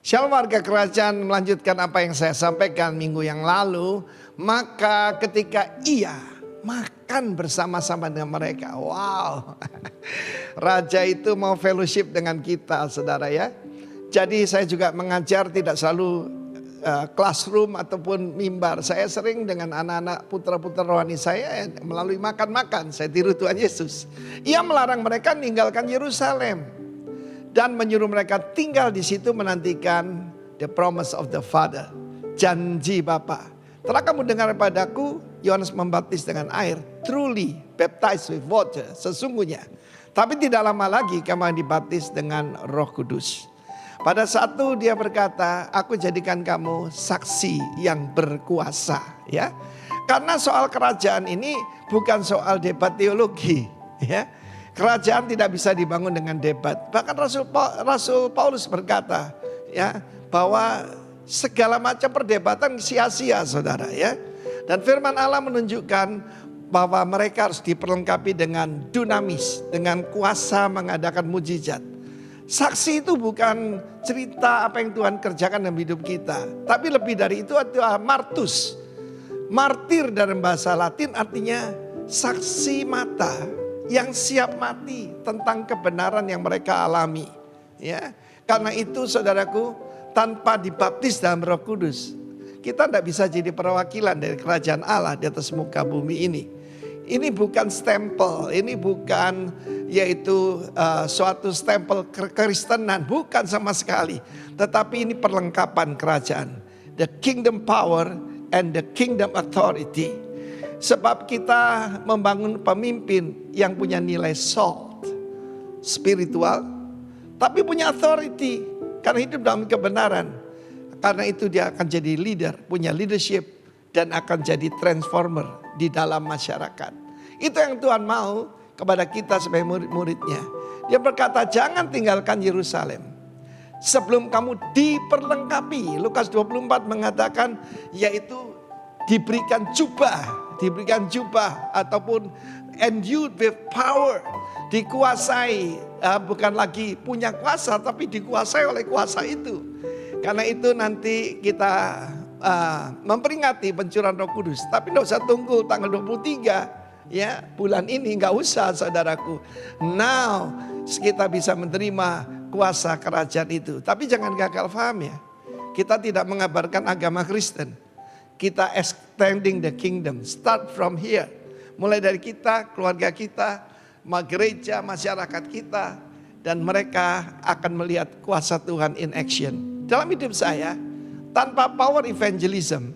Shalom warga kerajaan, melanjutkan apa yang saya sampaikan minggu yang lalu. Maka ketika ia makan bersama-sama dengan mereka. Wow. Raja itu mau fellowship dengan kita, saudara ya. Jadi saya juga mengajar tidak selalu classroom ataupun mimbar. Saya sering dengan anak-anak putra-putra rohani saya melalui makan-makan. Saya tiru Tuhan Yesus. Ia melarang mereka meninggalkan Yerusalem dan menyuruh mereka tinggal di situ menantikan the promise of the Father, janji Bapa. Telah kamu dengar padaku, Yohanes membaptis dengan air, truly baptized with water, sesungguhnya. Tapi tidak lama lagi kamu dibaptis dengan Roh Kudus. Pada saat itu dia berkata, aku jadikan kamu saksi yang berkuasa, ya. Karena soal kerajaan ini bukan soal debat teologi, ya. Kerajaan tidak bisa dibangun dengan debat. Bahkan Rasul Paulus berkata, ya, bahwa segala macam perdebatan sia-sia, saudara, ya. Dan firman Allah menunjukkan bahwa mereka harus diperlengkapi dengan dunamis, dengan kuasa mengadakan mujizat. Saksi itu bukan cerita apa yang Tuhan kerjakan dalam hidup kita, tapi lebih dari itu adalah martus. Martir dalam bahasa Latin artinya saksi mata yang siap mati tentang kebenaran yang mereka alami, ya. Karena itu saudaraku, tanpa dibaptis dalam Roh Kudus, kita tidak bisa jadi perwakilan dari kerajaan Allah di atas muka bumi ini. Ini bukan stempel, ini bukan yaitu suatu stempel kekristenan, bukan sama sekali. Tetapi ini perlengkapan kerajaan, the kingdom power and the kingdom authority. Sebab kita membangun pemimpin yang punya nilai salt, spiritual, tapi punya authority karena hidup dalam kebenaran. Karena itu dia akan jadi leader, punya leadership, dan akan jadi transformer di dalam masyarakat. Itu yang Tuhan mau kepada kita sebagai murid-muridnya. Dia berkata, jangan tinggalkan Yerusalem sebelum kamu diperlengkapi. Lukas 24 mengatakan, yaitu diberikan jubah ataupun endued with power, dikuasai, bukan lagi punya kuasa tapi dikuasai oleh kuasa itu. Karena itu nanti kita memperingati pencurahan Roh Kudus, tapi tidak usah tunggu tanggal 23 ya, bulan ini nggak usah, saudaraku. Now kita bisa menerima kuasa kerajaan itu. Tapi jangan gagal paham ya, kita tidak mengabarkan agama Kristen. Kita extending the kingdom, start from here. Mulai dari kita, keluarga kita, gereja, masyarakat kita. Dan mereka akan melihat kuasa Tuhan in action. Dalam hidup saya, tanpa power evangelism,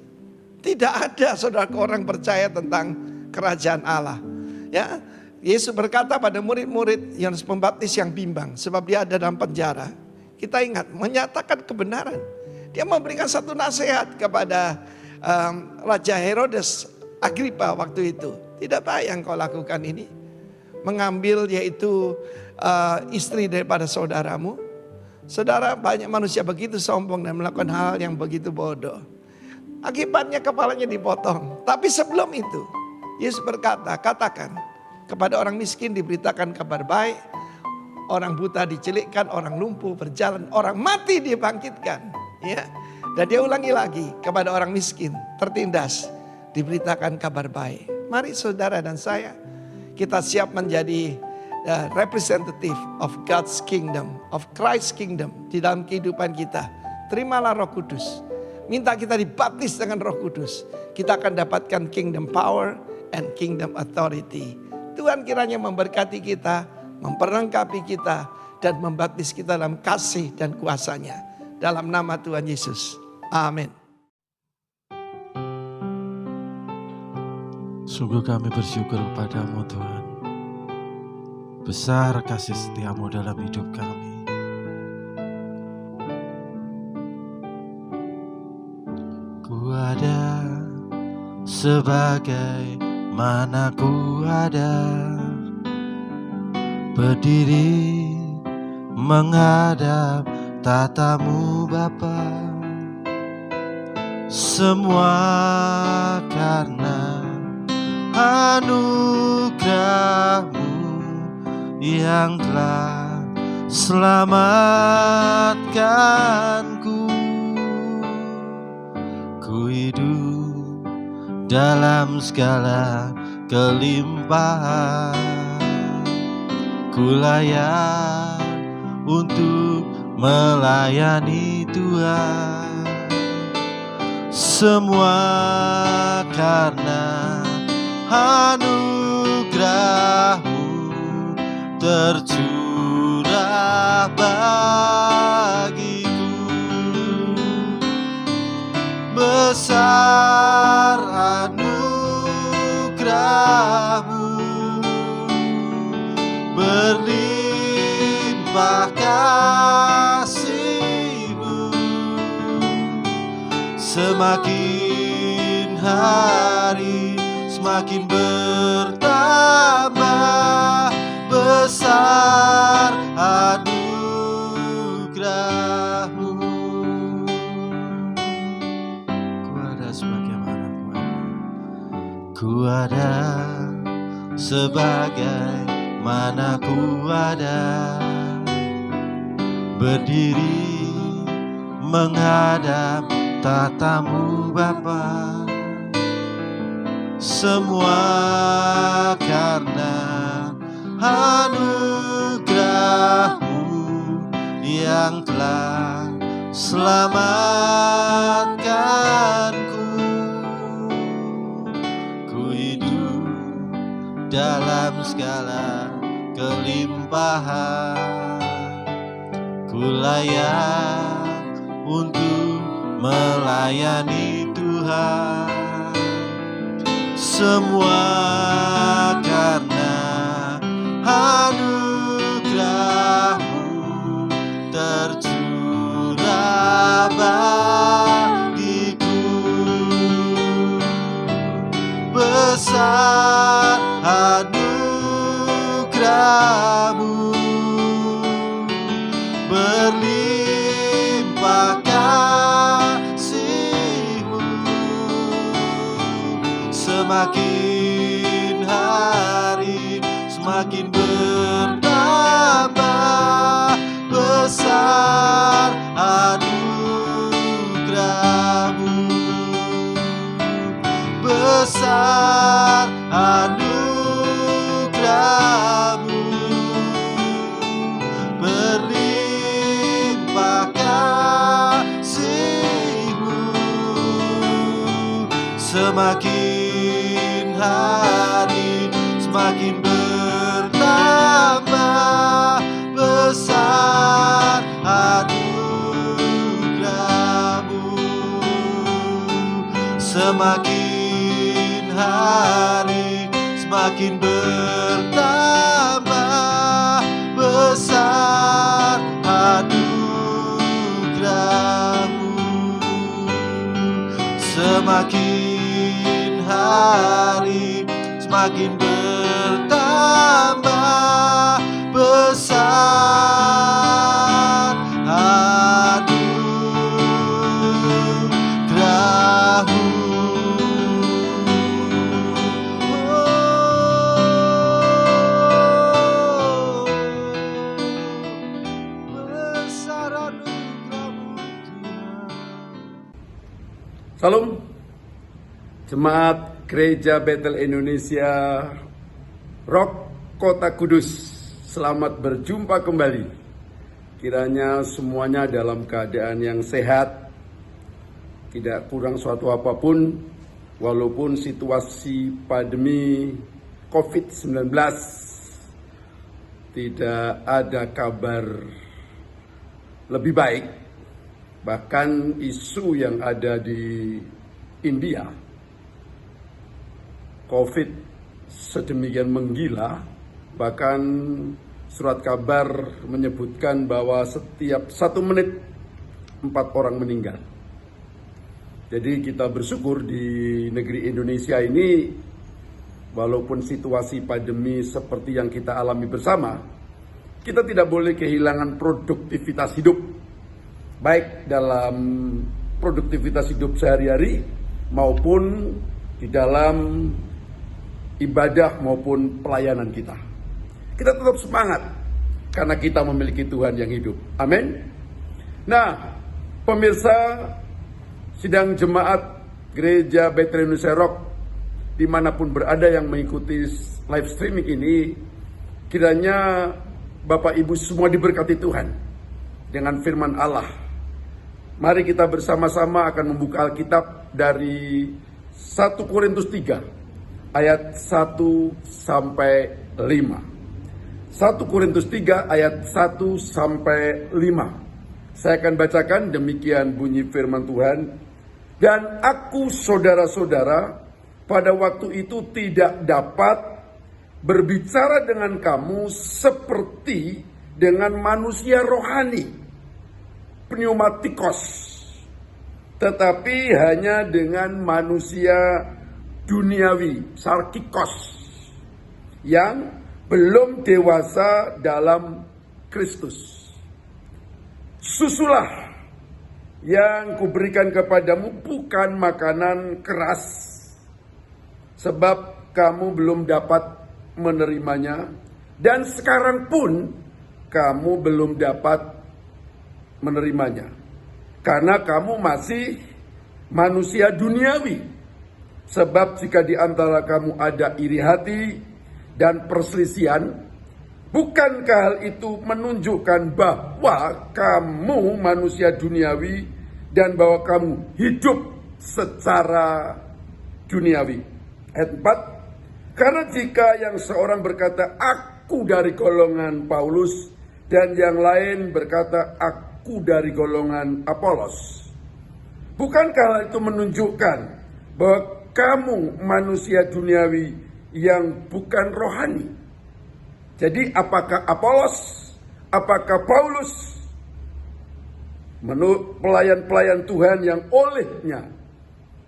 tidak ada saudara orang percaya tentang kerajaan Allah. Ya, Yesus berkata pada murid-murid Yohanes Pembaptis yang bimbang, sebab dia ada dalam penjara. Kita ingat, menyatakan kebenaran. Dia memberikan satu nasihat kepada Raja Herodes Agripa waktu itu. Tidak baik yang kau lakukan ini, mengambil yaitu istri daripada saudaramu. Saudara, banyak manusia begitu sombong dan melakukan hal yang begitu bodoh. Akibatnya kepalanya dipotong. Tapi sebelum itu Yesus berkata, katakan kepada orang miskin diberitakan kabar baik, orang buta dicelikkan, orang lumpuh berjalan, orang mati dibangkitkan, ya. Dan dia ulangi lagi, kepada orang miskin tertindas diberitakan kabar baik. Mari saudara dan saya, kita siap menjadi representative of God's kingdom, of Christ's kingdom di dalam kehidupan kita. Terimalah Roh Kudus. Minta kita dibaptis dengan Roh Kudus. Kita akan dapatkan kingdom power and kingdom authority. Tuhan kiranya memberkati kita, memperlengkapi kita, dan membaptis kita dalam kasih dan kuasa-Nya. Dalam nama Tuhan Yesus. Amin. Sungguh kami bersyukur kepadamu Tuhan. Besar kasih setiamu dalam hidup kami. Ku ada sebagai mana ku ada, berdiri menghadap tatamu Bapa, semua karena anugerah-Mu yang telah selamatkanku. hidup dalam segala kelimpahan. Ku layak untuk melayani Tuhan, semua karena anugerah-Mu tercurah bagiku. Besar anugerah-Mu, berlimpah kasih-Mu, semakin hari semakin bertambah. Besar anugerah-Mu. Ku ada sebagaimana ku ada, sebagaimana ku ada, berdiri menghadap tatamu Bapa. Semua karena anugerah-Mu yang telah selamatkanku. Ku hidup dalam segala kelimpahan. Ku layak untuk melayani Tuhan, semua karena anugerah-Mu tercurah bagiku. Besar anugerah-Mu, berlimpah kasih-Mu, semakin hari semakin bertambah. Besar anugerah-Mu, besar anugerah-Mu, berlimpah kasih-Mu, semakin hari semakin bertambah. Besar anugerah-Mu, semakin hari semakin bertambah. Besar anugerah-Mu, semakin hari semakin bertambah. Besar anugerah-Mu. Besar anugerah-Mu Tuhan. Salam, Jemaat Gereja Betel Indonesia Rock Kota Kudus. Selamat berjumpa kembali. Kiranya semuanya dalam keadaan yang sehat, tidak kurang suatu apapun, walaupun situasi pandemi COVID-19 tidak ada kabar lebih baik. Bahkan isu yang ada di India, COVID sedemikian menggila, bahkan surat kabar menyebutkan bahwa setiap 1 menit 4 orang meninggal. Jadi kita bersyukur di negeri Indonesia ini, walaupun situasi pandemi seperti yang kita alami bersama, kita tidak boleh kehilangan produktivitas hidup, baik dalam produktivitas hidup sehari-hari maupun di dalam ibadah maupun pelayanan kita. Kita tetap semangat karena kita memiliki Tuhan yang hidup. Amin. Nah, pemirsa sidang jemaat Gereja Bethlehem Indonesia Rock, dimanapun berada yang mengikuti live streaming ini, kiranya Bapak Ibu semua diberkati Tuhan dengan firman Allah. Mari kita bersama-sama akan membuka Alkitab dari 1 Korintus 3 ayat 1 sampai 5. 1 Korintus 3 ayat 1 sampai 5. Saya akan bacakan, demikian bunyi firman Tuhan. Dan aku saudara-saudara pada waktu itu tidak dapat berbicara dengan kamu seperti dengan manusia rohani, pneumatikos, tetapi hanya dengan manusia duniawi, sarkikos, yang belum dewasa dalam Kristus. Susulah yang kuberikan kepadamu bukan makanan keras, sebab kamu belum dapat menerimanya, dan sekarang pun kamu belum dapat menerimanya, karena kamu masih manusia duniawi. Sebab jika di antara kamu ada iri hati dan perselisihan, bukankah hal itu menunjukkan bahwa kamu manusia duniawi dan bahwa kamu hidup secara duniawi? Ayat 4, karena jika yang seorang berkata, aku dari golongan Paulus, dan yang lain berkata, aku dari golongan Apolos, bukankah hal itu menunjukkan bahwa kamu manusia duniawi yang bukan rohani? Jadi apakah Apolos, apakah Paulus, menurut pelayan-pelayan Tuhan yang olehnya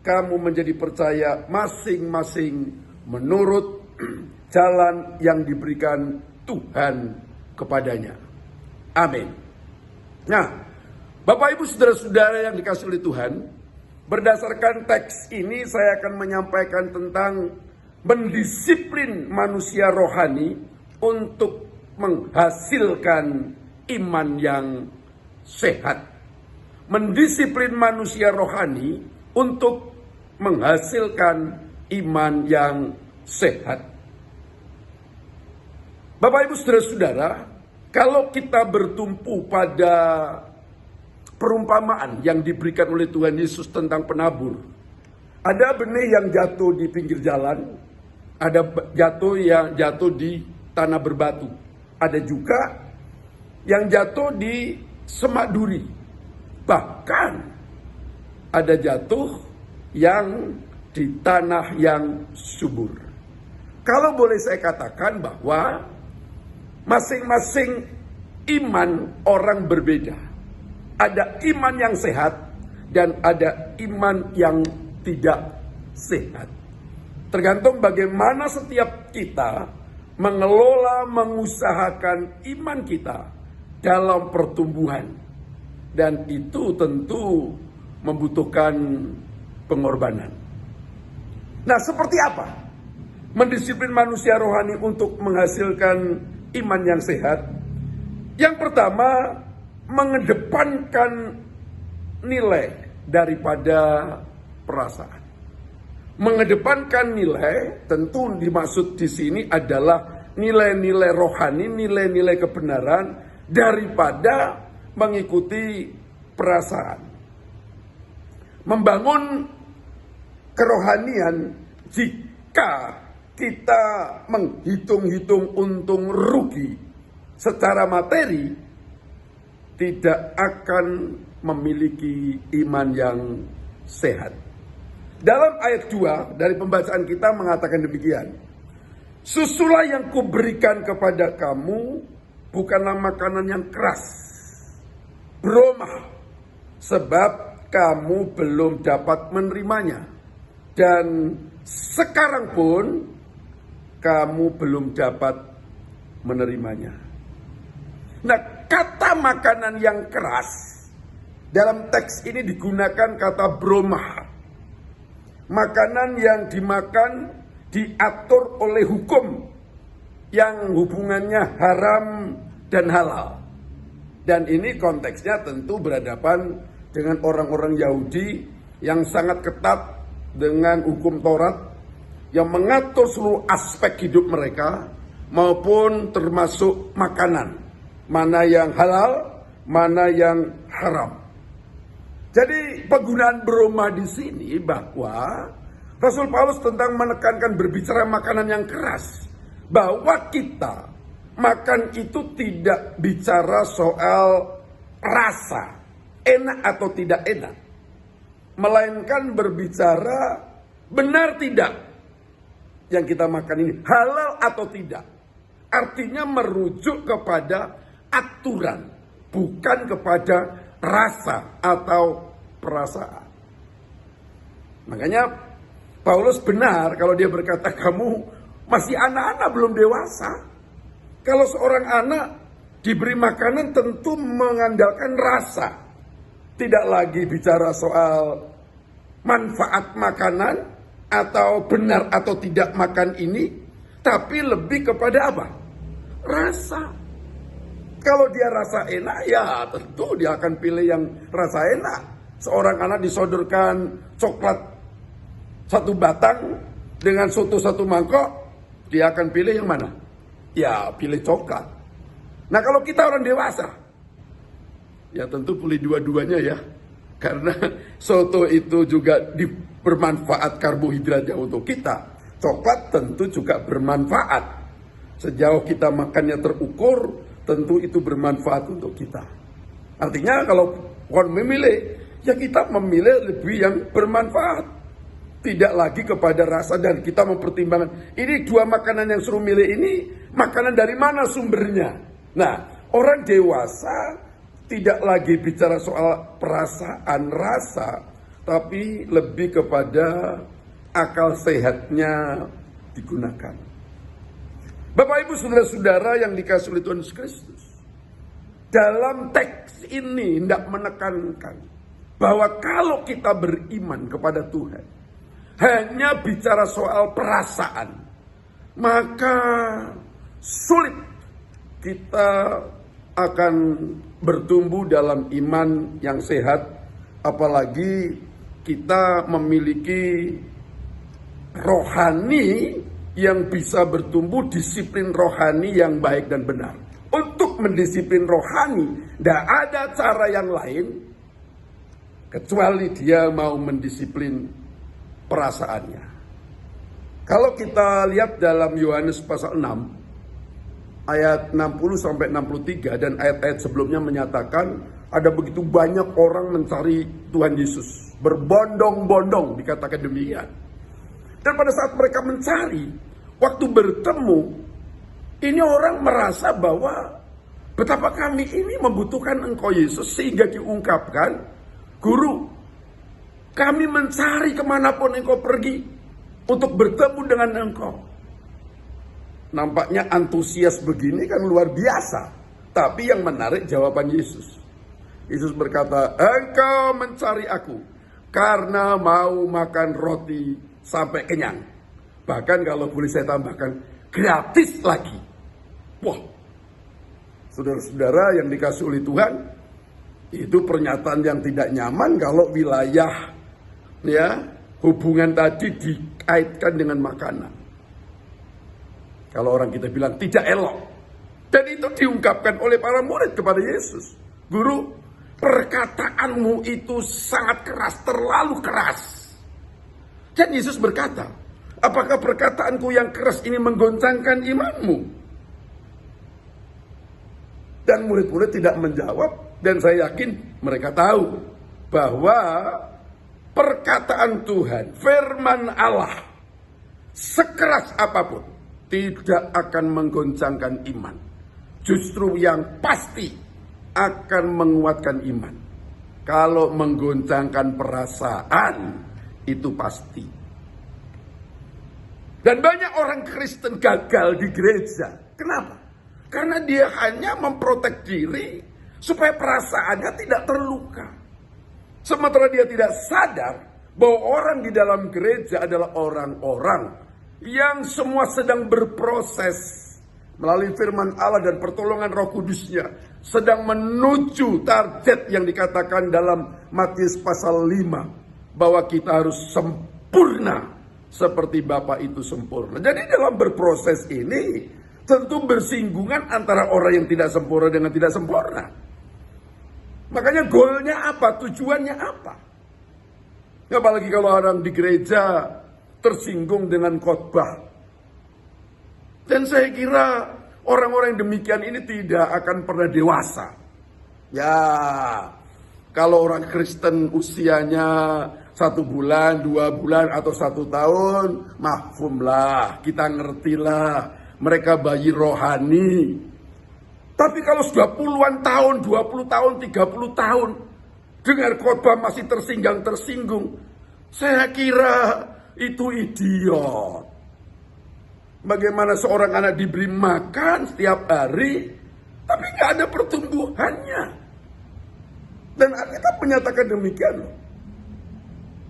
kamu menjadi percaya masing-masing menurut jalan yang diberikan Tuhan kepadanya. Amin. Nah, Bapak Ibu saudara-saudara yang dikasihi oleh Tuhan, berdasarkan teks ini saya akan menyampaikan tentang mendisiplin manusia rohani untuk menghasilkan iman yang sehat. Mendisiplin manusia rohani untuk menghasilkan iman yang sehat. Bapak Ibu saudara-saudara, kalau kita bertumpu pada perumpamaan yang diberikan oleh Tuhan Yesus tentang penabur, ada benih yang jatuh di pinggir jalan, ada yang jatuh di tanah berbatu, ada juga yang jatuh di semak duri, bahkan ada jatuh yang di tanah yang subur. Kalau boleh saya katakan bahwa masing-masing iman orang berbeda. Ada iman yang sehat dan ada iman yang tidak sehat. Tergantung bagaimana setiap kita mengelola, mengusahakan iman kita dalam pertumbuhan. Dan itu tentu membutuhkan pengorbanan. Nah, seperti apa mendisiplin manusia rohani untuk menghasilkan iman yang sehat? Yang pertama, mengedepankan nilai daripada perasaan. Mengedepankan nilai, tentu dimaksud di sini adalah nilai-nilai rohani, nilai-nilai kebenaran daripada mengikuti perasaan. Membangun kerohanian jika kita menghitung-hitung untung rugi secara materi, tidak akan memiliki iman yang sehat. Dalam ayat 2 dari pembacaan kita mengatakan demikian. Susulah yang kuberikan kepada kamu bukanlah makanan yang keras, bromah, sebab kamu belum dapat menerimanya. Dan sekarang pun kamu belum dapat menerimanya. Nah, kata makanan yang keras dalam teks ini digunakan kata bromah. Makanan yang dimakan diatur oleh hukum yang hubungannya haram dan halal. Dan ini konteksnya tentu berhadapan dengan orang-orang Yahudi yang sangat ketat dengan hukum Taurat yang mengatur seluruh aspek hidup mereka maupun termasuk makanan, mana yang halal, mana yang haram. Jadi penggunaan broma di sini bahwa Rasul Paulus tentang menekankan berbicara makanan yang keras, bahwa kita makan itu tidak bicara soal rasa, enak atau tidak enak, melainkan berbicara benar tidak yang kita makan ini, halal atau tidak. Artinya merujuk kepada aturan, bukan kepada rasa atau perasaan. Makanya Paulus benar kalau dia berkata kamu masih anak-anak belum dewasa. Kalau seorang anak diberi makanan tentu mengandalkan rasa. Tidak lagi bicara soal manfaat makanan atau benar atau tidak makan ini, tapi lebih kepada apa? Rasa. Kalau dia rasa enak, ya tentu dia akan pilih yang rasa enak. Seorang anak disodorkan coklat satu batang dengan soto satu mangkok, dia akan pilih yang mana? Ya pilih coklat. Nah kalau kita orang dewasa, ya tentu pilih dua-duanya ya. Karena soto itu juga bermanfaat karbohidratnya untuk kita. Coklat tentu juga bermanfaat. Sejauh kita makannya terukur, tentu itu bermanfaat untuk kita. Artinya kalau orang memilih, ya kita memilih lebih yang bermanfaat. Tidak lagi kepada rasa dan kita mempertimbangkan. Ini dua makanan yang suruh milih ini, makanan dari mana sumbernya? Nah, orang dewasa tidak lagi bicara soal perasaan rasa, tapi lebih kepada akal sehatnya digunakan. Bapak Ibu saudara-saudara yang dikasihi oleh Tuhan Yesus Kristus, dalam teks ini hendak menekankan bahwa kalau kita beriman kepada Tuhan, hanya bicara soal perasaan, maka sulit kita akan bertumbuh dalam iman yang sehat, apalagi kita memiliki rohani yang bisa bertumbuh, disiplin rohani yang baik dan benar. Untuk mendisiplin rohani, tidak ada cara yang lain kecuali dia mau mendisiplin perasaannya. Kalau kita lihat dalam Yohanes pasal 6 ayat 60 sampai 63 dan ayat-ayat sebelumnya menyatakan ada begitu banyak orang mencari Tuhan Yesus, berbondong-bondong dikatakan demikian. Dan pada saat mereka mencari, waktu bertemu, ini orang merasa bahwa betapa kami ini membutuhkan Engkau Yesus, sehingga diungkapkan, Guru, kami mencari kemanapun Engkau pergi untuk bertemu dengan Engkau. Nampaknya antusias begini kan luar biasa. Tapi yang menarik jawaban Yesus. Yesus berkata, Engkau mencari aku karena mau makan roti sampai kenyang. Bahkan kalau boleh saya tambahkan, gratis lagi. Wah, saudara-saudara yang dikasih oleh Tuhan, itu pernyataan yang tidak nyaman kalau wilayah ya hubungan tadi dikaitkan dengan makanan. Kalau orang kita bilang tidak elok. Dan itu diungkapkan oleh para murid kepada Yesus. Guru, perkataanmu itu sangat keras, terlalu keras. Dan Yesus berkata, apakah perkataanku yang keras ini menggoncangkan imanmu? Dan murid-murid tidak menjawab. Dan saya yakin mereka tahu bahwa perkataan Tuhan, firman Allah, sekeras apapun, tidak akan menggoncangkan iman. Justru yang pasti akan menguatkan iman. Kalau menggoncangkan perasaan, itu pasti. Dan banyak orang Kristen gagal di gereja. Kenapa? Karena dia hanya memprotek diri supaya perasaannya tidak terluka. Sementara dia tidak sadar bahwa orang di dalam gereja adalah orang-orang yang semua sedang berproses melalui firman Allah dan pertolongan Roh Kudusnya, sedang menuju target yang dikatakan dalam Matius pasal 5, bahwa kita harus sempurna seperti Bapa itu sempurna. Jadi dalam berproses ini tentu bersinggungan antara orang yang tidak sempurna dengan tidak sempurna. Makanya goalnya apa? Tujuannya apa? Apalagi kalau orang di gereja tersinggung dengan khotbah. Dan saya kira orang-orang yang demikian ini tidak akan pernah dewasa. Ya, kalau orang Kristen usianya 1 bulan, 2 bulan, atau 1 tahun, mahfumlah, kita ngertilah. Mereka bayi rohani. Tapi kalau sudah puluhan tahun, 20 tahun, 30 tahun, dengar khotbah masih tersinggung, saya kira itu idiot. Bagaimana seorang anak diberi makan setiap hari, tapi nggak ada pertumbuhannya. Dan Alkitab menyatakan demikian.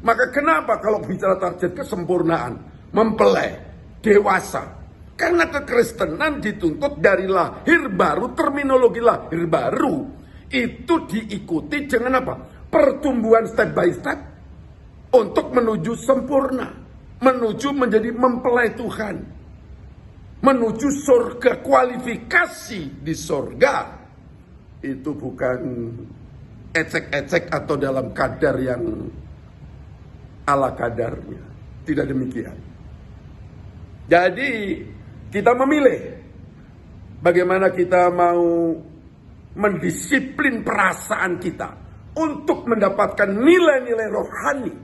Maka kenapa kalau bicara target kesempurnaan, mempelai, dewasa? Karena kekristenan dituntut dari lahir baru, terminologi lahir baru itu diikuti dengan apa? Pertumbuhan step by step untuk menuju sempurna, menuju menjadi mempelai Tuhan, menuju surga. Kualifikasi di surga itu bukan ecek-ecek atau dalam kadar yang ala kadarnya. Tidak demikian. Jadi kita memilih bagaimana kita mau mendisiplin perasaan kita untuk mendapatkan nilai-nilai rohani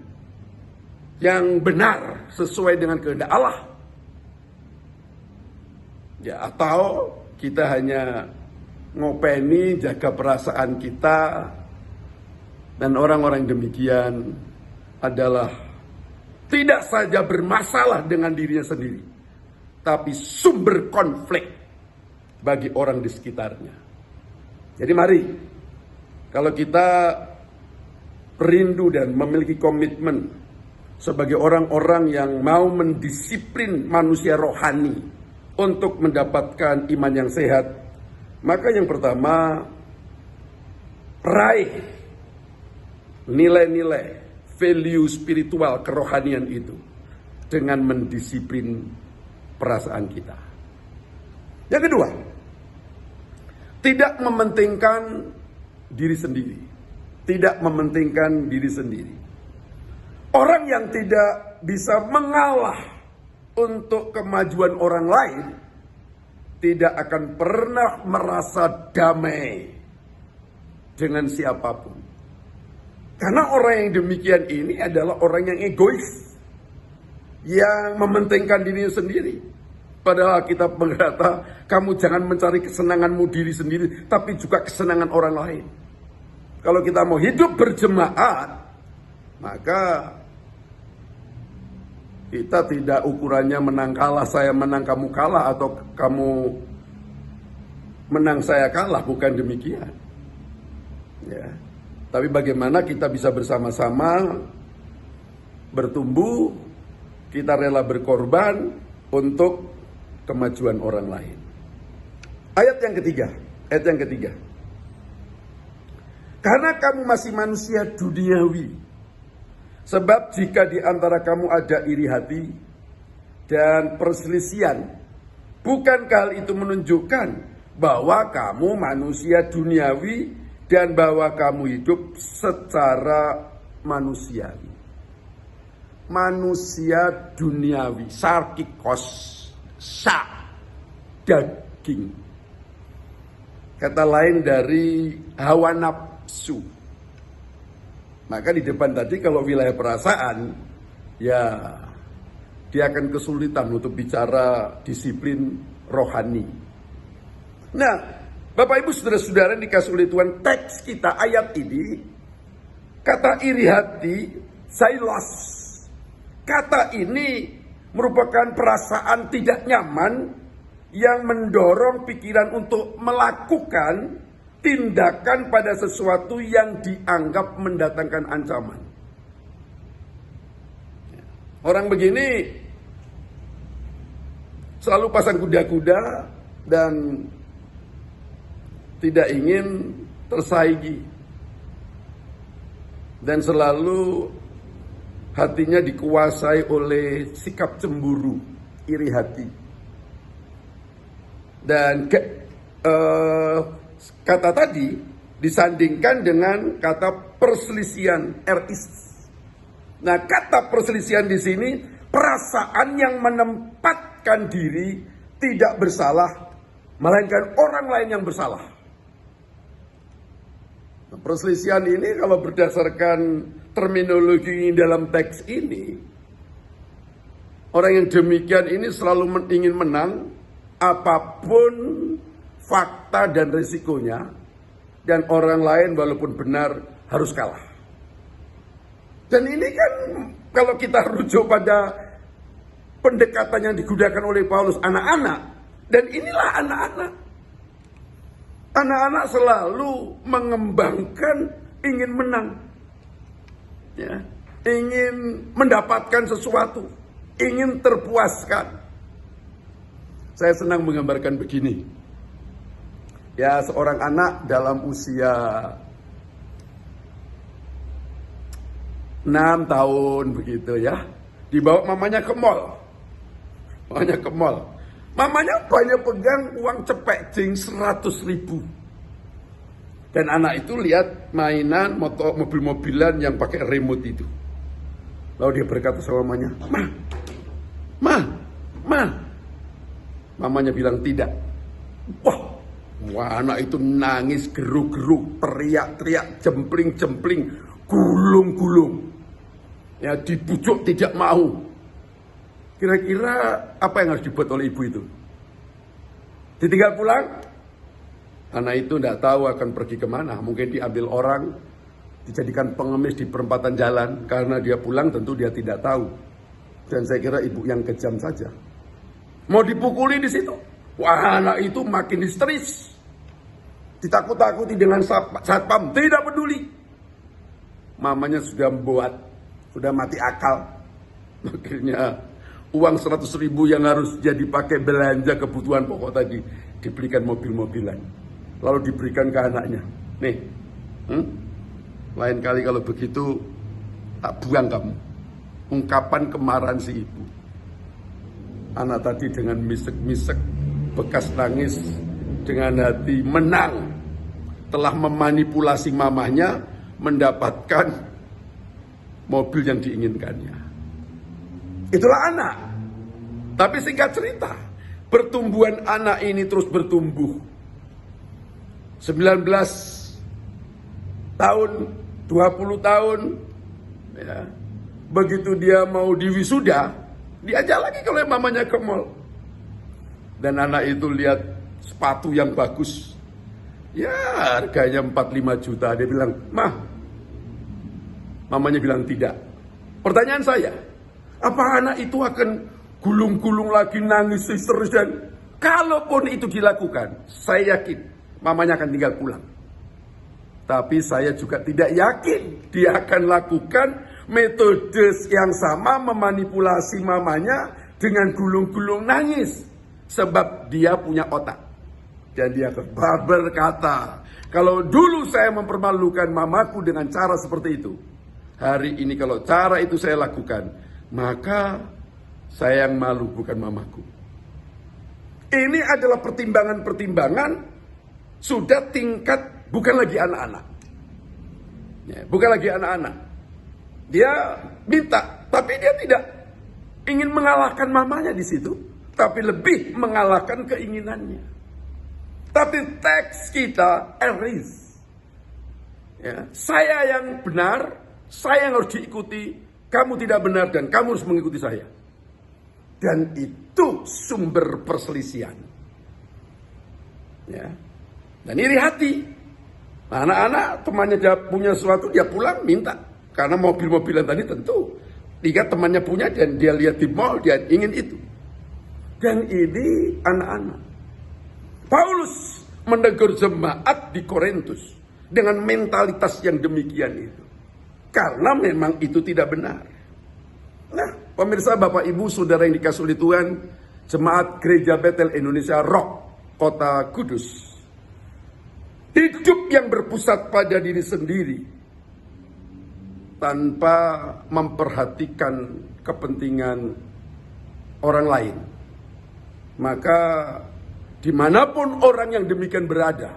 yang benar sesuai dengan kehendak Allah. Ya, atau kita hanya ngopeni, jaga perasaan kita, dan orang-orang demikian adalah tidak saja bermasalah dengan dirinya sendiri, tapi sumber konflik bagi orang di sekitarnya. Jadi mari, kalau kita rindu dan memiliki komitmen sebagai orang-orang yang mau mendisiplin manusia rohani untuk mendapatkan iman yang sehat, maka yang pertama, raih nilai-nilai value spiritual kerohanian itu dengan mendisiplin perasaan kita. Yang kedua, tidak mementingkan diri sendiri. Tidak mementingkan diri sendiri. Orang yang tidak bisa mengalah untuk kemajuan orang lain tidak akan pernah merasa damai dengan siapapun. Karena orang yang demikian ini adalah orang yang egois, yang mementingkan dirinya sendiri. Padahal kita berkata, kamu jangan mencari kesenanganmu diri sendiri, tapi juga kesenangan orang lain. Kalau kita mau hidup berjemaat, maka kita tidak ukurannya menang kalah, saya menang kamu kalah, atau kamu menang saya kalah, bukan demikian. Ya. Tapi bagaimana kita bisa bersama-sama bertumbuh, kita rela berkorban untuk kemajuan orang lain. Ayat yang ketiga. Karena kamu masih manusia duniawi, sebab jika di antara kamu ada iri hati dan perselisihan, bukankah hal itu menunjukkan bahwa kamu manusia duniawi dan bahwa kamu hidup secara manusiawi? Manusia duniawi, sarkikos, daging. Kata lain dari hawa nafsu. Maka di depan tadi kalau wilayah perasaan, ya dia akan kesulitan untuk bicara disiplin rohani. Nah, Bapak Ibu saudara-saudara dikasih oleh Tuhan, teks kita ayat ini, kata iri hati, zailos. Kata ini merupakan perasaan tidak nyaman yang mendorong pikiran untuk melakukan tindakan pada sesuatu yang dianggap mendatangkan ancaman. Orang begini selalu pasang kuda-kuda dan tidak ingin tersaingi, dan selalu hatinya dikuasai oleh sikap cemburu, iri hati. Dan kata tadi disandingkan dengan kata perselisihan, eris. Nah, kata perselisihan di sini perasaan yang menempatkan diri tidak bersalah, melainkan orang lain yang bersalah. Nah, perselisihan ini kalau berdasarkan terminologi dalam teks ini, orang yang demikian ini selalu ingin menang apapun fakta dan risikonya, dan orang lain walaupun benar harus kalah. Dan ini kan kalau kita rujuk pada pendekatan yang digunakan oleh Paulus, anak-anak, dan inilah anak-anak. Anak-anak selalu mengembangkan ingin menang, ya, ingin mendapatkan sesuatu, ingin terpuaskan. Saya senang menggambarkan begini. Ya, seorang anak dalam usia 6 tahun begitu ya, dibawa mamanya ke mall. Mamanya banyak pegang uang cepek jeng 100.000. Dan anak itu lihat mainan mobil-mobilan yang pakai remote itu. Lalu dia berkata sama mamanya, Ma. Mamanya bilang tidak. Wah, anak itu nangis, geruk-geruk, teriak-teriak, jempling-jempling, gulung-gulung. Ya, dibujuk tidak mau. Kira-kira apa yang harus dibuat oleh ibu itu? Ditinggal pulang? Anak itu tidak tahu akan pergi kemana. Mungkin diambil orang, dijadikan pengemis di perempatan jalan. Karena dia pulang tentu dia tidak tahu. Dan saya kira ibu yang kejam saja. Mau dipukuli di situ. Wah, anak itu makin histeris. Ditakut-takuti dengan satpam, tidak peduli. Mamanya sudah membuat, sudah mati akal. Akhirnya uang 100.000 yang harus jadi pakai belanja kebutuhan pokok tadi dibelikan mobil-mobilan. Lalu diberikan ke anaknya. Nih, lain kali kalau begitu tak buang kamu. Ungkapan kemarahan si ibu. Anak tadi dengan misek-misek, bekas nangis, dengan hati menang, telah memanipulasi mamanya mendapatkan mobil yang diinginkannya. Itulah anak. Tapi singkat cerita, pertumbuhan anak ini terus bertumbuh. 19 tahun, 20 tahun, ya. Begitu dia mau diwisuda, diajak lagi kalau mamanya ke mall. Dan anak itu lihat sepatu yang bagus. Ya, harganya 4-5 juta. Dia bilang, "Mah." Mamanya bilang tidak. Pertanyaan saya, apa anak itu akan gulung-gulung lagi, nangis histeris? Dan kalaupun itu dilakukan, saya yakin mamanya akan tinggal pulang. Tapi saya juga tidak yakin dia akan lakukan metode yang sama, memanipulasi mamanya dengan gulung-gulung nangis. Sebab dia punya otak. Dan dia berkata, kalau dulu saya mempermalukan mamaku dengan cara seperti itu, hari ini kalau cara itu saya lakukan, maka saya yang malu, bukan mamaku. Ini adalah pertimbangan-pertimbangan sudah tingkat, bukan lagi anak-anak. Ya, bukan lagi anak-anak. Dia minta, tapi dia tidak ingin mengalahkan mamanya di situ, tapi lebih mengalahkan keinginannya. Tapi teks kita eris. Ya, saya yang benar, saya yang harus diikuti, kamu tidak benar dan kamu harus mengikuti saya. Dan itu sumber perselisihan. Ya. Dan iri hati. Nah, anak-anak temannya dia punya sesuatu, dia pulang minta. Karena mobil-mobilan tadi tentu lihat temannya punya dan dia lihat di mall, dia ingin itu. Dan ini anak-anak. Paulus menegur jemaat di Korintus dengan mentalitas yang demikian itu. Karena memang itu tidak benar. Nah, pemirsa, Bapak Ibu, Saudara yang dikasih oleh Tuhan, jemaat Gereja Betel Indonesia Rock, Kota Kudus. Hidup yang berpusat pada diri sendiri tanpa memperhatikan kepentingan orang lain, maka dimanapun orang yang demikian berada,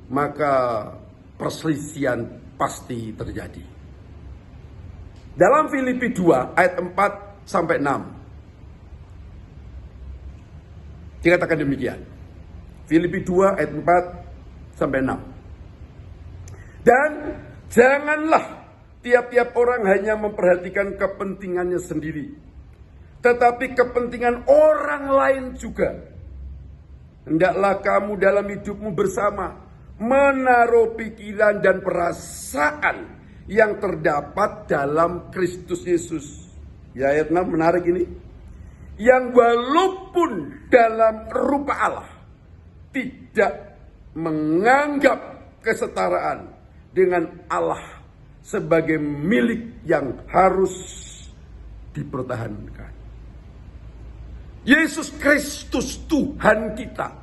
maka perselisihan pasti terjadi. Dalam Filipi 2 ayat 4 sampai 6 dikatakan demikian. Filipi 2 ayat 4 sampai 6. Dan janganlah tiap-tiap orang hanya memperhatikan kepentingannya sendiri, tetapi kepentingan orang lain juga. Hendaklah kamu dalam hidupmu bersama menaruh pikiran dan perasaan yang terdapat dalam Kristus Yesus. Ya, ayat 6 menarik ini. Yang walaupun dalam rupa Allah tidak menganggap kesetaraan dengan Allah sebagai milik yang harus dipertahankan. Yesus Kristus Tuhan kita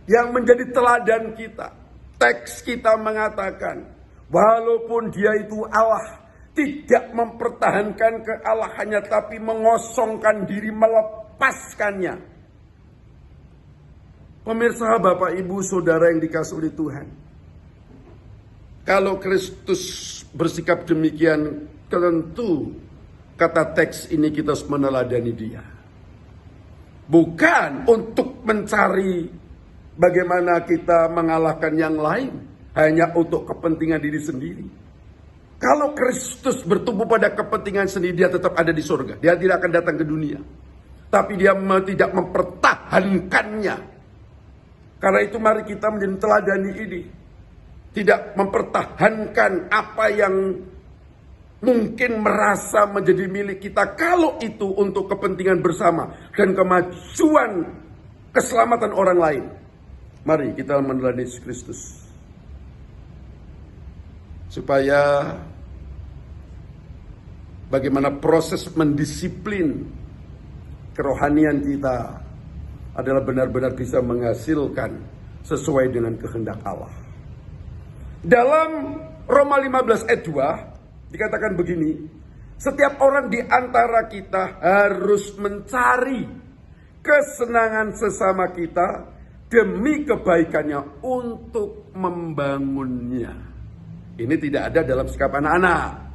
yang menjadi teladan kita. Teks kita mengatakan, walaupun dia itu Allah, tidak mempertahankan kealahannya, tapi mengosongkan diri, melepaskannya. Pemirsa, Bapak, Ibu, Saudara yang dikasihi oleh Tuhan, kalau Kristus bersikap demikian, tentu kata teks ini kita harus meneladani dia. Bukan untuk mencari bagaimana kita mengalahkan yang lain, hanya untuk kepentingan diri sendiri. Kalau Kristus bertumbuh pada kepentingan sendiri, dia tetap ada di surga. Dia tidak akan datang ke dunia. Tapi dia tidak mempertahankannya. Karena itu mari kita menjadi teladani ini. Tidak mempertahankan apa yang mungkin merasa menjadi milik kita. Kalau itu untuk kepentingan bersama dan kemajuan keselamatan orang lain. Mari kita meneladani Yesus Kristus. Supaya bagaimana proses mendisiplin kerohanian kita adalah benar-benar bisa menghasilkan sesuai dengan kehendak Allah. Dalam Roma 15 ayat 2 dikatakan begini, setiap orang di antara kita harus mencari kesenangan sesama kita demi kebaikannya untuk membangunnya. Ini tidak ada dalam sikap anak-anak.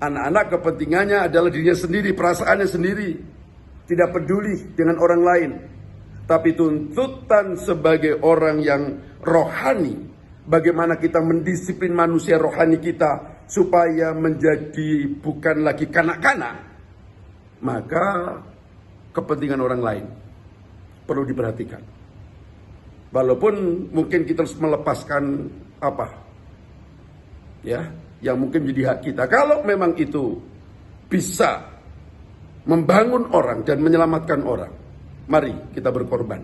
Anak-anak kepentingannya adalah dirinya sendiri, perasaannya sendiri. Tidak peduli dengan orang lain. Tapi tuntutan sebagai orang yang rohani, bagaimana kita mendisiplin manusia rohani kita supaya menjadi bukan lagi kanak-kanak, maka kepentingan orang lain perlu diperhatikan. Walaupun mungkin kita harus melepaskan yang mungkin menjadi hak kita. Kalau memang itu bisa membangun orang dan menyelamatkan orang, mari kita berkorban.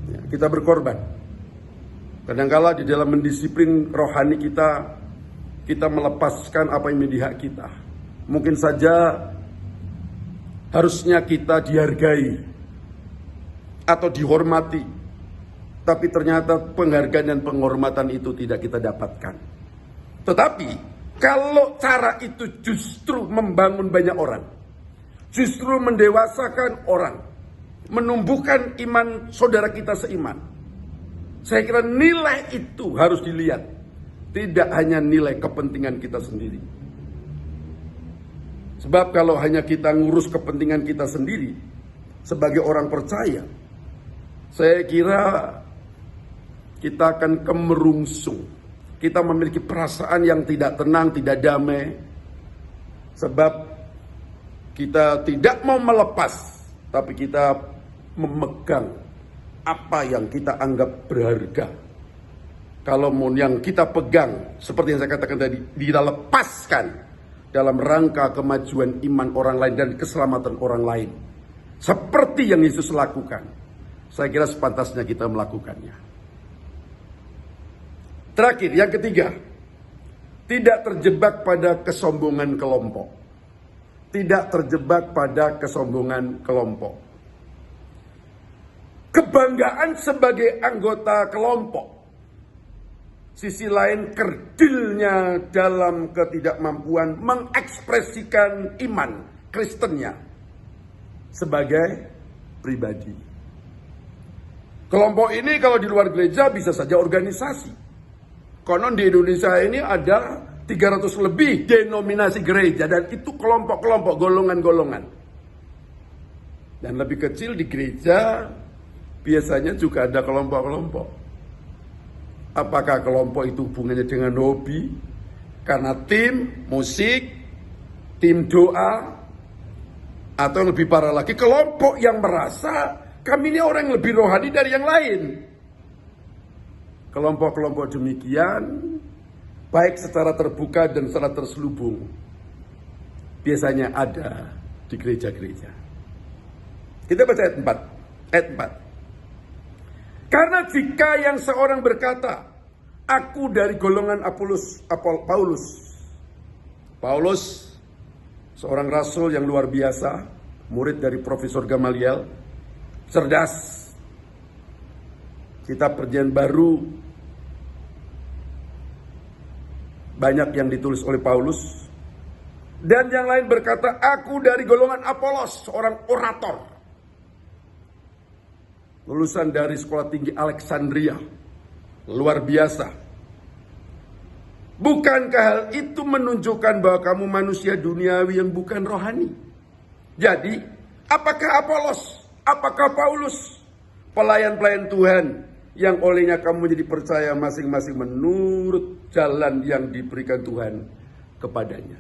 Ya, kita berkorban. Kadangkala di dalam mendisiplin rohani kita melepaskan apa yang menjadi hak kita. Mungkin saja harusnya kita dihargai atau dihormati, tapi ternyata penghargaan dan penghormatan itu tidak kita dapatkan. Tetapi kalau cara itu justru membangun banyak orang, justru mendewasakan orang, menumbuhkan iman saudara kita seiman, saya kira nilai itu harus dilihat. Tidak hanya nilai kepentingan kita sendiri. Sebab kalau hanya kita ngurus kepentingan kita sendiri sebagai orang percaya, saya kira kita akan kemerungsung. Kita memiliki perasaan yang tidak tenang, tidak damai. Sebab kita tidak mau melepas, tapi kita memegang apa yang kita anggap berharga. Kalau mau yang kita pegang, seperti yang saya katakan tadi, kita lepaskan dalam rangka kemajuan iman orang lain dan keselamatan orang lain. Seperti yang Yesus lakukan. Saya kira sepantasnya kita melakukannya. Terakhir, yang ketiga, tidak terjebak pada kesombongan kelompok. Tidak terjebak pada kesombongan kelompok. Kebanggaan sebagai anggota kelompok sisi lain kerdilnya dalam ketidakmampuan mengekspresikan iman Kristennya sebagai pribadi. Kelompok ini kalau di luar gereja bisa saja organisasi. Konon di Indonesia ini ada 300 lebih denominasi gereja dan itu kelompok-kelompok, golongan-golongan. Dan lebih kecil di gereja biasanya juga ada kelompok-kelompok. Apakah kelompok itu hubungannya dengan hobi? Karena tim musik, tim doa, atau yang lebih parah lagi kelompok yang merasa kami ini orang yang lebih rohani dari yang lain. Kelompok-kelompok demikian baik secara terbuka dan secara terselubung biasanya ada di gereja-gereja. Kita baca ayat 4. Ayat 4. Karena jika yang seorang berkata, aku dari golongan Paulus, seorang rasul yang luar biasa, murid dari Profesor Gamaliel, cerdas, kitab Perjanjian Baru banyak yang ditulis oleh Paulus. Dan yang lain berkata, aku dari golongan Apolos, seorang orator, lulusan dari sekolah tinggi Alexandria, luar biasa. Bukankah hal itu menunjukkan bahwa kamu manusia duniawi yang bukan rohani? Jadi, apakah Apolos, apakah Paulus, pelayan-pelayan Tuhan yang olehnya kamu menjadi percaya masing-masing menurut jalan yang diberikan Tuhan kepadanya?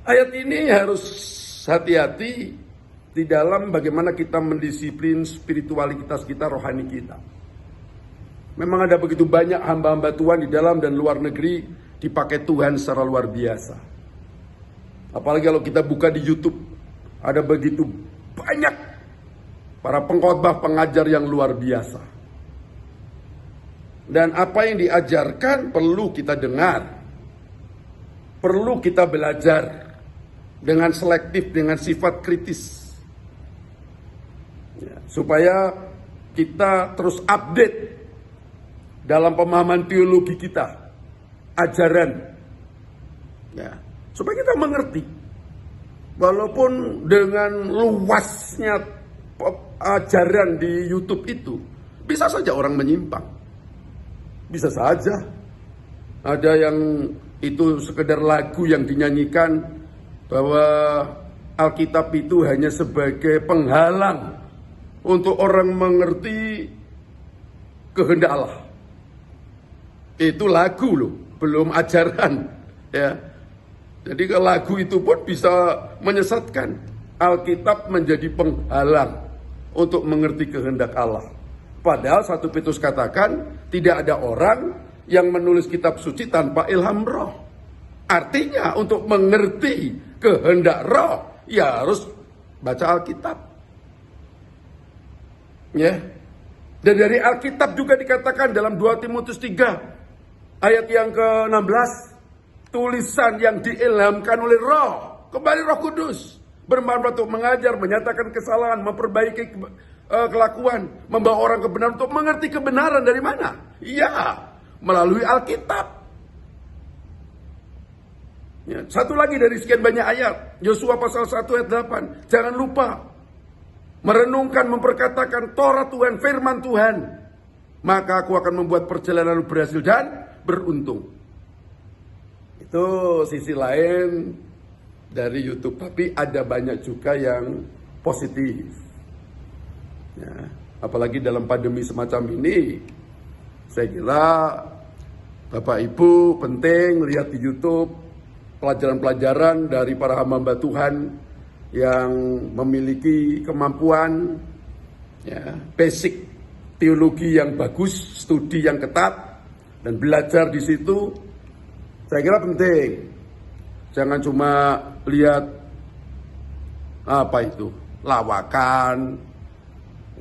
Ayat ini harus hati-hati di dalam bagaimana kita mendisiplin spiritualitas kita, rohani kita. Memang ada begitu banyak hamba-hamba Tuhan di dalam dan luar negeri dipakai Tuhan secara luar biasa. Apalagi kalau kita buka di YouTube, ada begitu banyak para pengkhotbah, pengajar yang luar biasa. Dan apa yang diajarkan perlu kita dengar, perlu kita belajar dengan selektif, dengan sifat kritis, ya, supaya kita terus update dalam pemahaman teologi kita, ajaran, ya, supaya kita mengerti. Walaupun dengan luasnya ajaran di YouTube itu, bisa saja orang menyimpang, bisa saja ada yang itu sekedar lagu yang dinyanyikan bahwa Alkitab itu hanya sebagai penghalang untuk orang mengerti kehendak Allah. Itu lagu loh, belum ajaran, ya. Jadi lagu itu pun bisa menyesatkan. Alkitab menjadi penghalang untuk mengerti kehendak Allah. Padahal 1 Petrus katakan tidak ada orang yang menulis kitab suci tanpa ilham roh. Artinya untuk mengerti kehendak roh ya harus baca Alkitab. Ya. Dan dari Alkitab juga dikatakan dalam 2 Timotius 3 ayat yang ke-16, tulisan yang diilhamkan oleh Roh, kembali Roh Kudus, bermanfaat untuk mengajar, menyatakan kesalahan, memperbaiki kelakuan, membawa orang kebenaran, untuk mengerti kebenaran dari mana? Ya, melalui Alkitab. Ya, satu lagi dari sekian banyak ayat, Yosua pasal 1 ayat 8, jangan lupa merenungkan, memperkatakan Taurat Tuhan, firman Tuhan, maka aku akan membuat perjalanan berhasil dan beruntung. Itu sisi lain dari YouTube, tapi ada banyak juga yang positif. Ya, apalagi dalam pandemi semacam ini, saya kira Bapak Ibu penting lihat di YouTube pelajaran-pelajaran dari para hamba Tuhan yang memiliki kemampuan, ya, basic teologi yang bagus, studi yang ketat, dan belajar di situ. Saya kira penting. Jangan cuma lihat apa itu, lawakan,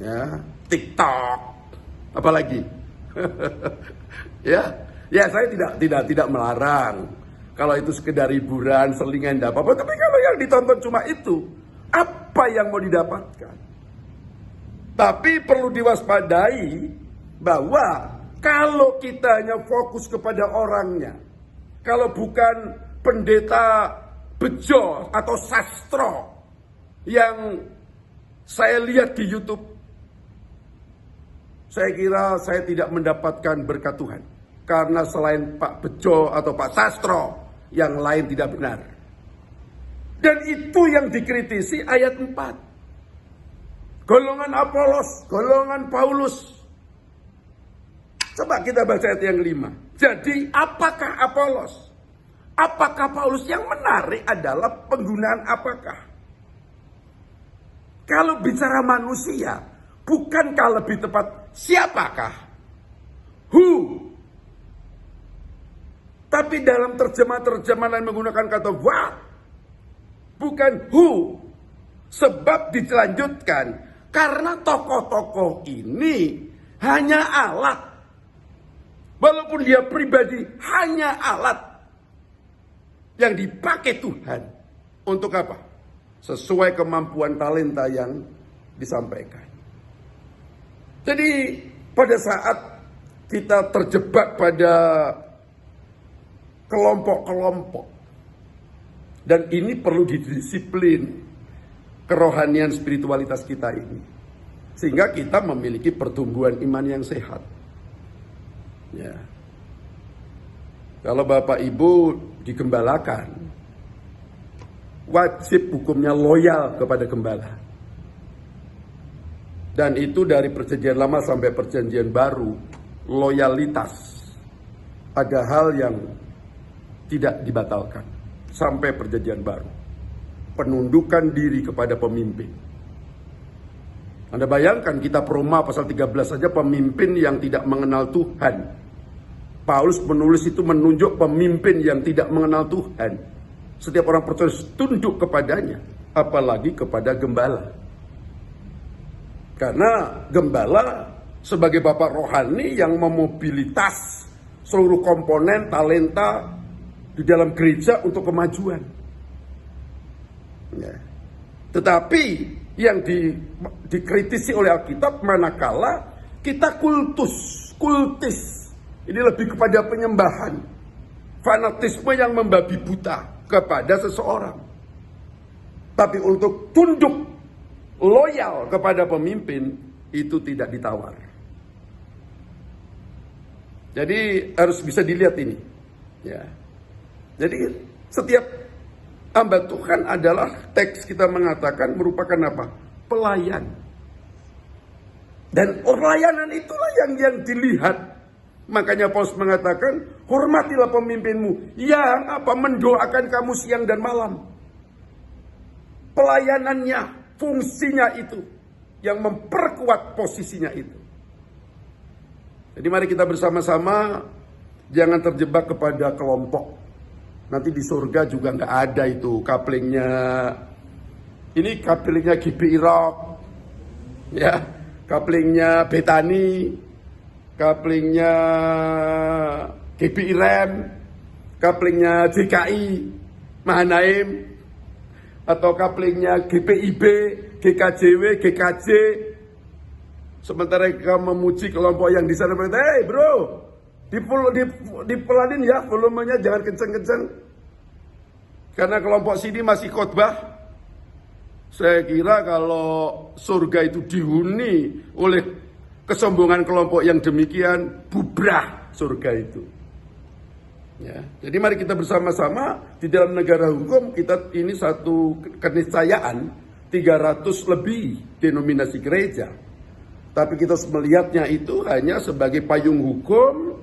ya, TikTok, apalagi. ya saya tidak melarang kalau itu sekedar hiburan, selingan, tidak apa-apa. Tapi kalau yang ditonton cuma itu, apa yang mau didapatkan? Tapi perlu diwaspadai bahwa Kalau kita hanya fokus kepada orangnya, kalau bukan pendeta bejo atau sastro yang saya lihat di YouTube, saya kira saya tidak mendapatkan berkat Tuhan. Karena selain Pak Bejo atau Pak Sastro, yang lain tidak benar. Dan itu yang dikritisi ayat 4. Golongan Apolos, golongan Paulus. Coba kita baca ayat yang 5. Jadi apakah Apolos? Apakah Paulus? Yang menarik adalah penggunaan apakah. Kalau bicara manusia, bukankah lebih tepat siapakah? Who? Tapi dalam terjemahan lain menggunakan kata what. Bukan who. Sebab dilanjutkan. Karena tokoh-tokoh ini hanya alat. Walaupun dia pribadi hanya alat yang dipakai Tuhan. Untuk apa? Sesuai kemampuan talenta yang disampaikan. Jadi pada saat kita terjebak pada kelompok-kelompok. Dan ini perlu didisiplin kerohanian spiritualitas kita ini. Sehingga kita memiliki pertumbuhan iman yang sehat. Ya. Kalau Bapak Ibu digembalakan, wajib hukumnya loyal kepada gembala. Dan itu dari perjanjian lama sampai perjanjian baru, loyalitas ada hal yang tidak dibatalkan sampai perjanjian baru. Penundukan diri kepada pemimpin. Anda bayangkan kitab Roma pasal 13 saja pemimpin yang tidak mengenal Tuhan. Paulus menulis itu menunjuk pemimpin yang tidak mengenal Tuhan. Setiap orang percaya tunduk kepadanya, apalagi kepada gembala. Karena gembala sebagai bapak rohani yang memobilitas seluruh komponen talenta di dalam gereja untuk kemajuan. Ya. Tetapi yang dikritisi oleh Alkitab manakala kita kultis. Ini lebih kepada penyembahan. Fanatisme yang membabi buta kepada seseorang. Tapi untuk tunduk loyal kepada pemimpin itu tidak ditawar. Jadi harus bisa dilihat ini. Ya. Jadi setiap hamba Tuhan adalah teks kita mengatakan merupakan apa? Pelayan. Dan pelayanan itulah yang dilihat. Makanya Paulus mengatakan, hormatilah pemimpinmu yang apa mendoakan kamu siang dan malam. Pelayanannya, fungsinya itu yang memperkuat posisinya itu. Jadi mari kita bersama-sama jangan terjebak kepada kelompok. Nanti di surga juga nggak ada itu kaplingnya. Ini kaplingnya GBI Rock, ya, kaplingnya Betani, kaplingnya GBI Rem, kaplingnya JKI Mahanaim, atau kaplingnya GPIB, GKJW, GKJ. Sementara kamu memuji kelompok yang di sana, hey bro, dipelanin ya volumenya, jangan kenceng-kenceng. Karena kelompok sini masih khotbah. Saya kira kalau surga itu dihuni oleh kesombongan kelompok yang demikian, bubrah surga itu. Ya, jadi mari kita bersama-sama di dalam negara hukum kita ini satu keniscayaan 300 lebih denominasi gereja. Tapi kita harus melihatnya itu hanya sebagai payung hukum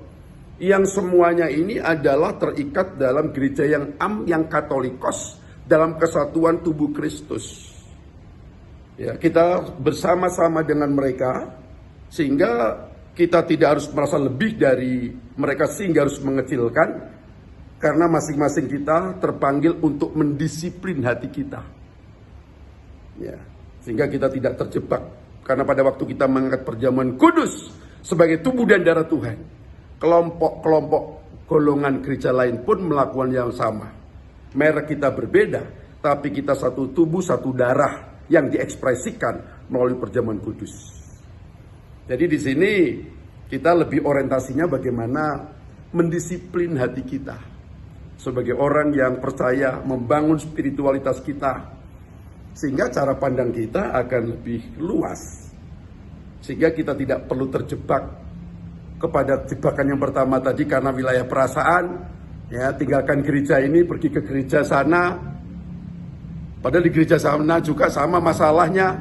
yang semuanya ini adalah terikat dalam gereja yang katolikos dalam kesatuan tubuh Kristus. Ya, kita bersama-sama dengan mereka sehingga kita tidak harus merasa lebih dari mereka sehingga harus mengecilkan, karena masing-masing kita terpanggil untuk mendisiplin hati kita. Ya, sehingga kita tidak terjebak, karena pada waktu kita mengangkat perjamuan kudus sebagai tubuh dan darah Tuhan, kelompok-kelompok golongan gereja lain pun melakukan yang sama. Merek kita berbeda, tapi kita satu tubuh, satu darah yang diekspresikan melalui perjamuan kudus. Jadi di sini Kita lebih orientasinya bagaimana mendisiplin hati kita. Sebagai orang yang percaya membangun spiritualitas kita. Sehingga cara pandang kita akan lebih luas. Sehingga kita tidak perlu terjebak kepada jebakan yang pertama tadi karena wilayah perasaan. Ya, tinggalkan gereja ini, pergi ke gereja sana. Padahal di gereja sana juga sama masalahnya.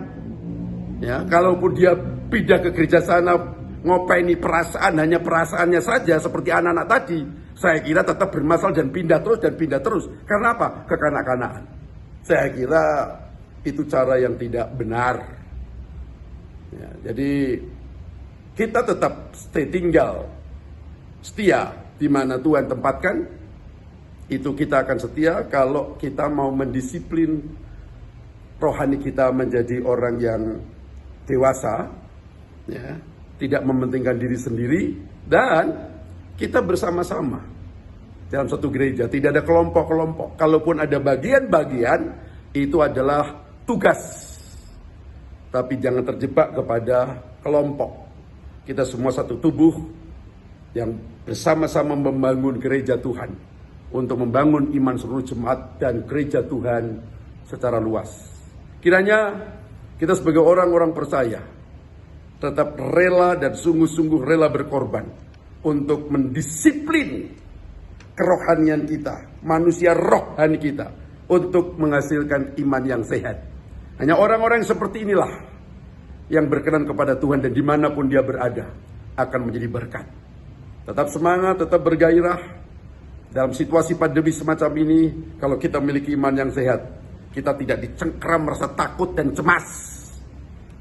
Ya, kalaupun dia pindah ke gereja sana, ngopeni perasaan, hanya perasaannya saja seperti anak-anak tadi, saya kira tetap bermasalah dan pindah terus. Karena apa? Kekanak-kanakan. Saya kira itu cara yang tidak benar. Ya, jadi kita tetap stay tinggal, setia di mana Tuhan tempatkan. Itu kita akan setia kalau kita mau mendisiplin rohani kita menjadi orang yang dewasa, ya, tidak mementingkan diri sendiri, dan kita bersama-sama dalam satu gereja. Tidak ada kelompok-kelompok. Kalaupun ada bagian-bagian, itu adalah tugas. Tapi jangan terjebak kepada kelompok. Kita semua satu tubuh yang bersama-sama membangun gereja Tuhan. Untuk membangun iman seluruh jemaat dan gereja Tuhan secara luas. Kiranya kita sebagai orang-orang percaya tetap rela dan sungguh-sungguh rela berkorban untuk mendisiplin kerohanian kita, manusia rohani kita, untuk menghasilkan iman yang sehat. Hanya orang-orang seperti inilah yang berkenan kepada Tuhan dan dimanapun dia berada akan menjadi berkat. Tetap semangat, tetap bergairah. Dalam situasi pandemi semacam ini, kalau kita memiliki iman yang sehat, kita tidak dicengkram merasa takut dan cemas.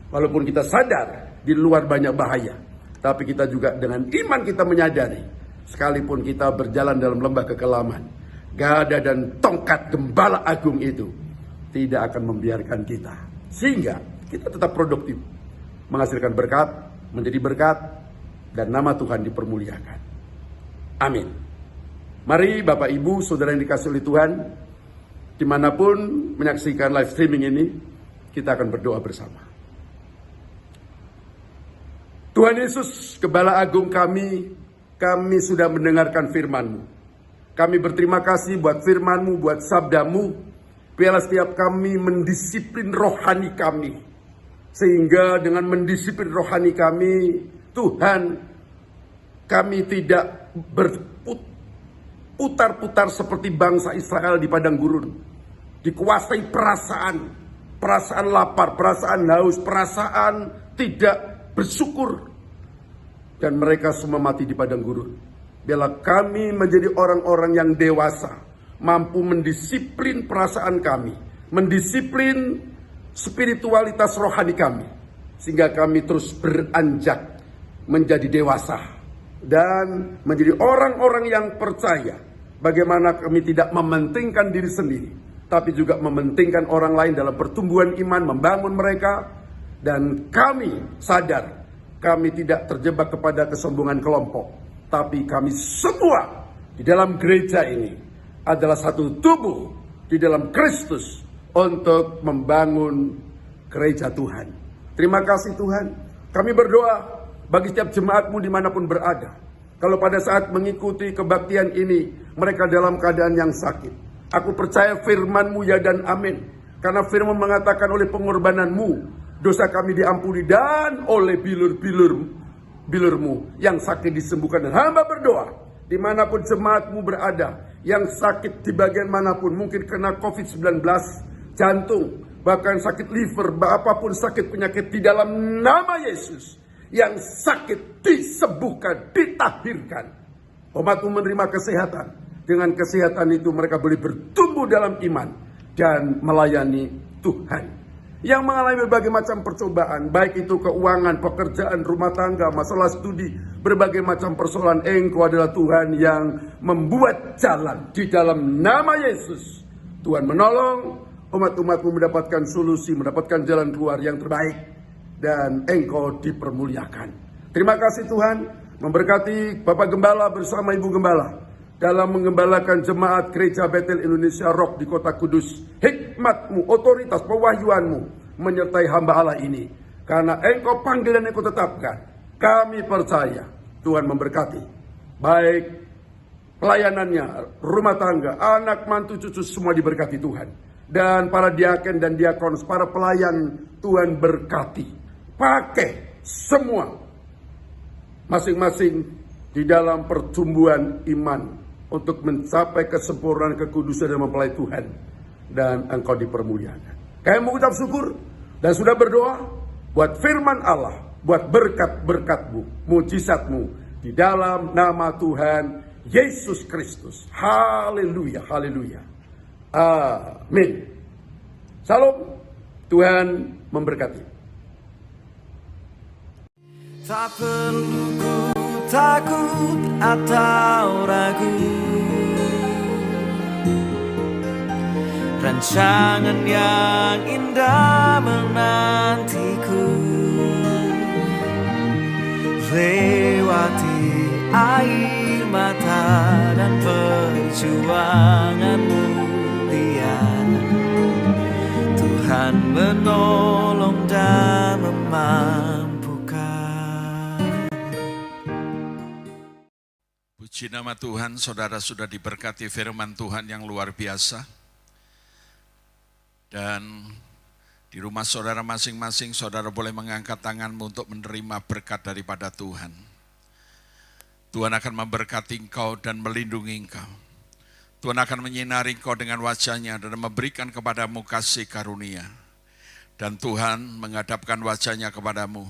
Walaupun kita sadar di luar banyak bahaya, tapi kita juga dengan iman kita menyadari, sekalipun kita berjalan dalam lembah kekelaman, gada dan tongkat gembala agung itu tidak akan membiarkan kita. Sehingga kita tetap produktif, menghasilkan berkat, menjadi berkat, dan nama Tuhan dipermuliakan. Amin. Mari Bapak Ibu, Saudara yang dikasihi oleh Tuhan, dimanapun menyaksikan live streaming ini, kita akan berdoa bersama. Tuhan Yesus, Gembala Agung kami sudah mendengarkan firman-Mu. Kami berterima kasih buat firman-Mu, buat sabda-Mu. Biarlah setiap kami mendisiplin rohani kami. Sehingga dengan mendisiplin rohani kami, Tuhan, kami tidak berputar-putar seperti bangsa Israel di padang gurun. Dikuasai perasaan lapar, perasaan haus, perasaan tidak bersyukur, dan mereka semua mati di padang gurun. Biarlah kami menjadi orang-orang yang dewasa, mampu mendisiplin perasaan kami, mendisiplin spiritualitas rohani kami, sehingga kami terus beranjak menjadi dewasa dan menjadi orang-orang yang percaya bagaimana kami tidak mementingkan diri sendiri, tapi juga mementingkan orang lain dalam pertumbuhan iman, membangun mereka. Dan kami sadar, kami tidak terjebak kepada kesombongan kelompok. Tapi kami semua di dalam gereja ini adalah satu tubuh di dalam Kristus untuk membangun gereja Tuhan. Terima kasih Tuhan. Kami berdoa bagi setiap jemaat-Mu dimanapun berada. Kalau pada saat mengikuti kebaktian ini, mereka dalam keadaan yang sakit. Aku percaya firman-Mu ya dan amin. Karena firman mengatakan oleh pengorbanan-Mu, dosa kami diampuni, dan oleh bilur-Mu yang sakit disembuhkan. Dan hamba berdoa, dimanapun jemaat-Mu berada, yang sakit di bagian manapun, mungkin kena COVID-19, jantung, bahkan sakit liver, apapun sakit penyakit, di dalam nama Yesus, yang sakit disembuhkan, ditahirkan. Umat-Mu menerima kesehatan. Dengan kesehatan itu mereka boleh bertumbuh dalam iman dan melayani Tuhan. Yang mengalami berbagai macam percobaan, baik itu keuangan, pekerjaan, rumah tangga, masalah studi, berbagai macam persoalan, Engkau adalah Tuhan yang membuat jalan. Di dalam nama Yesus, Tuhan menolong umat-umat-Mu mendapatkan solusi, mendapatkan jalan keluar yang terbaik, dan Engkau dipermuliakan. Terima kasih Tuhan, memberkati Bapak Gembala bersama Ibu Gembala dalam menggembalakan jemaat Gereja Betel Indonesia Rock di Kota Kudus. Hikmat-Mu, otoritas, pewahyuan-Mu menyertai hamba Allah ini. Karena Engkau panggil dan Engkau tetapkan, kami percaya Tuhan memberkati. Baik pelayanannya, rumah tangga, anak, mantu, cucu, semua diberkati Tuhan. Dan para diaken dan diakon, para pelayan, Tuhan berkati. Pakai semua masing-masing di dalam pertumbuhan iman untuk mencapai kesempurnaan, kekudusan dan mempelai Tuhan. Dan engkau dipermuliakan. Kami mengucap syukur dan sudah berdoa buat firman Allah, buat berkat-berkat-Mu, mujizat-Mu di dalam nama Tuhan Yesus Kristus. Haleluya, haleluya. Amin. Salam, Tuhan memberkati. Tak perlu ku takut atau ragu, rancangan yang indah menantiku. Lewati air mata dan perjuangan mulia, Tuhan menolong dan memampukan. Puji nama Tuhan, saudara sudah diberkati firman Tuhan yang luar biasa. Dan di rumah saudara masing-masing, saudara boleh mengangkat tanganmu untuk menerima berkat daripada Tuhan. Tuhan akan memberkati engkau dan melindungi engkau. Tuhan akan menyinari engkau dengan wajah-Nya dan memberikan kepadamu kasih karunia. Dan Tuhan menghadapkan wajah-Nya kepadamu,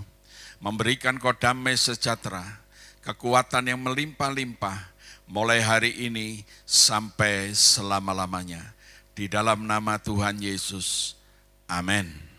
memberikan kau damai sejahtera, kekuatan yang melimpah-limpah, mulai hari ini sampai selama-lamanya. Di dalam nama Tuhan Yesus. Amin.